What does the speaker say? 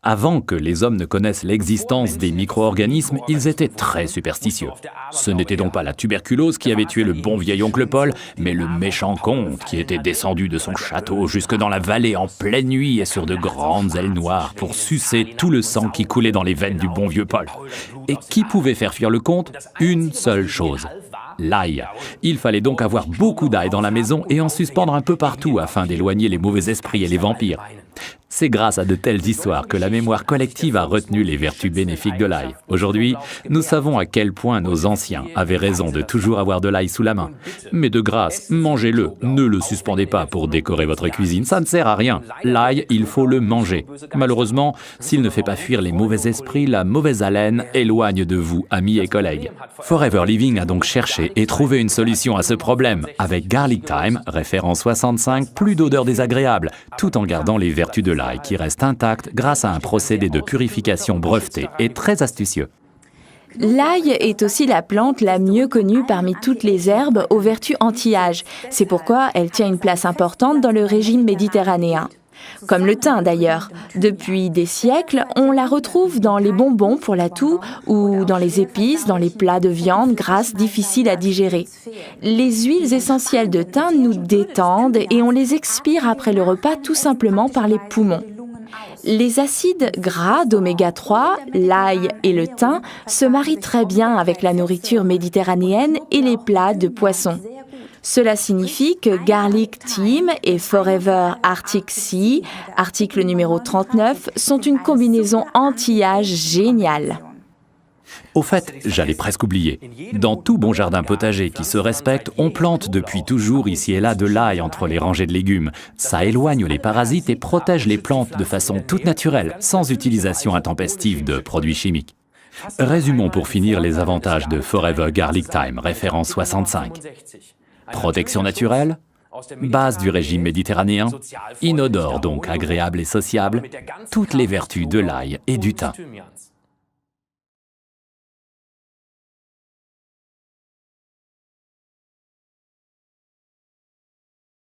Avant que les hommes ne connaissent l'existence des micro-organismes, ils étaient très superstitieux. Ce n'était donc pas la tuberculose qui avait tué le bon vieil oncle Paul, mais le méchant comte qui était descendu de son château jusque dans la vallée en pleine nuit et sur de grandes ailes noires pour sucer tout le sang qui coulait dans les veines du bon vieux Paul. Et qui pouvait faire fuir le comte? Une seule chose: l'ail. Il fallait donc avoir beaucoup d'ail dans la maison et en suspendre un peu partout afin d'éloigner les mauvais esprits et les vampires. C'est grâce à de telles histoires que la mémoire collective a retenu les vertus bénéfiques de l'ail. Aujourd'hui, nous savons à quel point nos anciens avaient raison de toujours avoir de l'ail sous la main. Mais de grâce, mangez-le, ne le suspendez pas pour décorer votre cuisine, ça ne sert à rien. L'ail, il faut le manger. Malheureusement, s'il ne fait pas fuir les mauvais esprits, la mauvaise haleine éloigne de vous, amis et collègues. Forever Living a donc cherché et trouvé une solution à ce problème. Avec Garlic Thyme, référence 65, plus d'odeur désagréable, tout en gardant les vertus de l'ail qui reste intacte grâce à un procédé de purification breveté et très astucieux. L'ail est aussi la plante la mieux connue parmi toutes les herbes aux vertus anti-âge. C'est pourquoi elle tient une place importante dans le régime méditerranéen. Comme le thym d'ailleurs. Depuis des siècles, on la retrouve dans les bonbons pour la toux ou dans les épices, dans les plats de viande grasses difficiles à digérer. Les huiles essentielles de thym nous détendent et on les expire après le repas tout simplement par les poumons. Les acides gras d'oméga 3, l'ail et le thym se marient très bien avec la nourriture méditerranéenne et les plats de poisson. Cela signifie que Garlic Thyme et Forever Arctic Sea, article numéro 39, sont une combinaison anti-âge géniale. Au fait, j'allais presque oublier. Dans tout bon jardin potager qui se respecte, on plante depuis toujours ici et là de l'ail entre les rangées de légumes. Ça éloigne les parasites et protège les plantes de façon toute naturelle, sans utilisation intempestive de produits chimiques. Résumons pour finir les avantages de Forever Garlic Thyme, référence 65. Protection naturelle, base du régime méditerranéen, inodore donc agréable et sociable, toutes les vertus de l'ail et du thym.